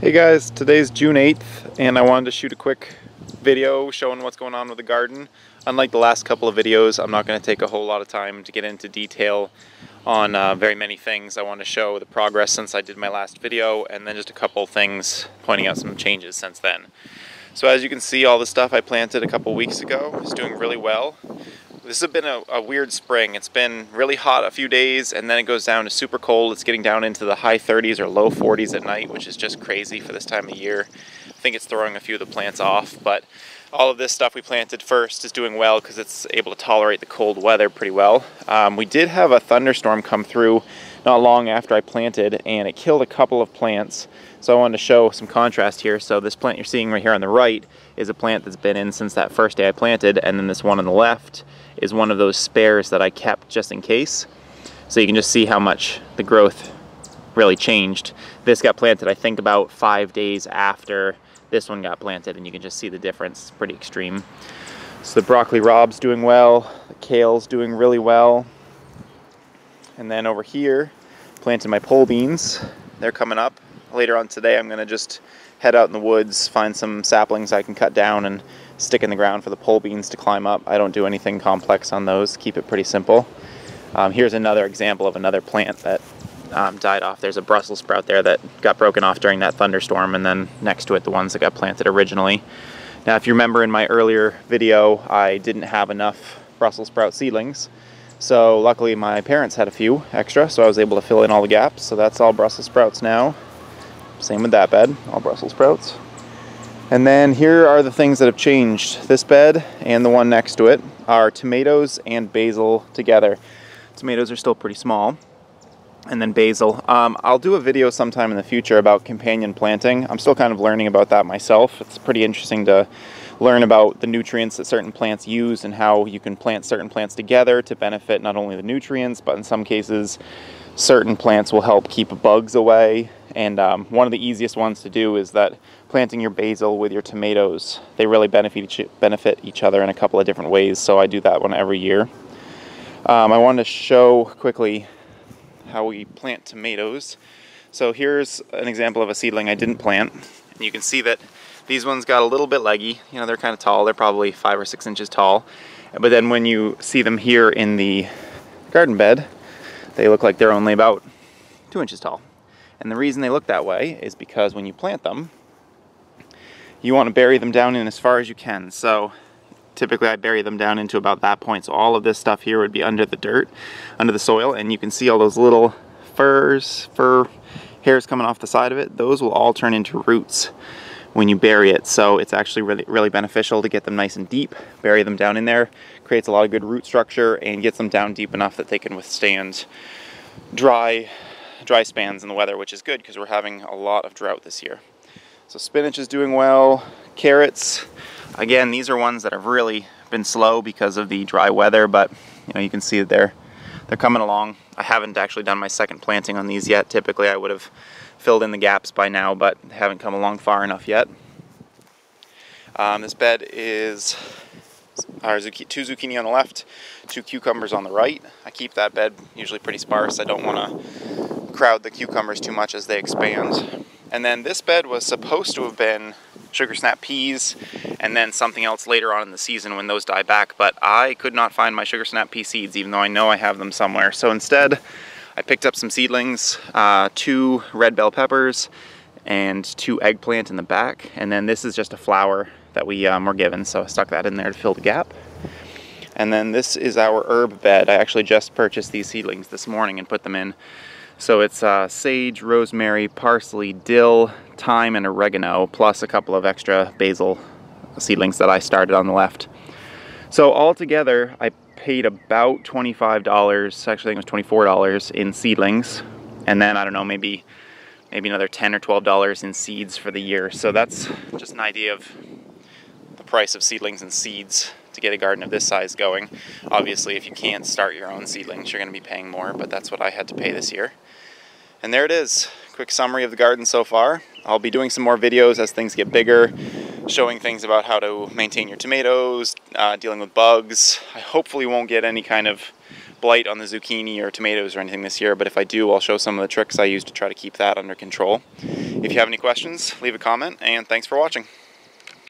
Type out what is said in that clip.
Hey guys, today's June 8th and I wanted to shoot a quick video showing what's going on with the garden. Unlike the last couple of videos, I'm not going to take a whole lot of time to get into detail on very many things. I want to show the progress since I did my last video and then just a couple things pointing out some changes since then. So as you can see, all the stuff I planted a couple weeks ago is doing really well. This has been a weird spring. It's been really hot a few days and then it goes down to super cold. It's getting down into the high 30s or low 40s at night, which is just crazy for this time of year. I think it's throwing a few of the plants off, but all of this stuff we planted first is doing well because it's able to tolerate the cold weather pretty well. We did have a thunderstorm come through not long after I planted and it killed a couple of plants. So I wanted to show some contrast here. So this plant you're seeing right here on the right is a plant that's been in since that first day I planted, and then this one on the left is one of those spares that I kept just in case. So you can just see how much the growth really changed. This got planted I think about 5 days after this one got planted, and you can just see the difference. It's pretty extreme. So the broccoli rob's doing well, the kale's doing really well. And then over here, planted my pole beans. They're coming up. Later on today I'm gonna just head out in the woods, find some saplings I can cut down and stick in the ground for the pole beans to climb up. I don't do anything complex on those, keep it pretty simple. Here's another example of another plant that died off. There's a Brussels sprout there that got broken off during that thunderstorm, and then next to it the ones that got planted originally. Now if you remember in my earlier video, I didn't have enough Brussels sprout seedlings. So luckily my parents had a few extra, so I was able to fill in all the gaps. So that's all Brussels sprouts now. Same with that bed, all Brussels sprouts. And then here are the things that have changed. This bed and the one next to it are tomatoes and basil together. Tomatoes are still pretty small. And then basil. I'll do a video sometime in the future about companion planting. I'm still kind of learning about that myself. It's pretty interesting to learn about the nutrients that certain plants use and how you can plant certain plants together to benefit not only the nutrients, but in some cases certain plants will help keep bugs away. And one of the easiest ones to do is that planting your basil with your tomatoes, they really benefit each other in a couple of different ways. So I do that one every year. I wanted to show quickly how we plant tomatoes. So here's an example of a seedling I didn't plant. And you can see that these ones got a little bit leggy. You know, they're kind of tall. They're probably 5 or 6 inches tall. But then when you see them here in the garden bed, they look like they're only about 2 inches tall. And the reason they look that way is because when you plant them, you want to bury them down in as far as you can. So typically I bury them down into about that point. So all of this stuff here would be under the dirt, under the soil, and you can see all those little fur hairs coming off the side of it. Those will all turn into roots when you bury it. So it's actually really beneficial to get them nice and deep, bury them down in there, creates a lot of good root structure and gets them down deep enough that they can withstand dry spans in the weather, which is good because we're having a lot of drought this year. So spinach is doing well. Carrots, again, these are ones that have really been slow because of the dry weather, but you know, you can see that they're coming along. I haven't actually done my second planting on these yet. Typically I would have filled in the gaps by now, but haven't come along far enough yet. This bed is our 2 zucchini on the left, 2 cucumbers on the right. I keep that bed usually pretty sparse. I don't want to crowd the cucumbers too much as they expand. And then this bed was supposed to have been sugar snap peas and then something else later on in the season when those die back, but I could not find my sugar snap pea seeds even though I know I have them somewhere. So instead I picked up some seedlings, 2 red bell peppers and 2 eggplant in the back, and then this is just a flower that we were given, so I stuck that in there to fill the gap. And then this is our herb bed. I actually just purchased these seedlings this morning and put them in. So it's sage, rosemary, parsley, dill, thyme, and oregano, plus a couple of extra basil seedlings that I started on the left. So altogether, I paid about $25, actually I think it was $24 in seedlings, and then I don't know, maybe another $10 or $12 in seeds for the year. So that's just an idea of the price of seedlings and seeds to get a garden of this size going. Obviously, if you can't start your own seedlings, you're going to be paying more, but that's what I had to pay this year. And there it is. Quick summary of the garden so far. I'll be doing some more videos as things get bigger, showing things about how to maintain your tomatoes, dealing with bugs. I hopefully won't get any kind of blight on the zucchini or tomatoes or anything this year, but if I do, I'll show some of the tricks I use to try to keep that under control. If you have any questions, leave a comment, and thanks for watching.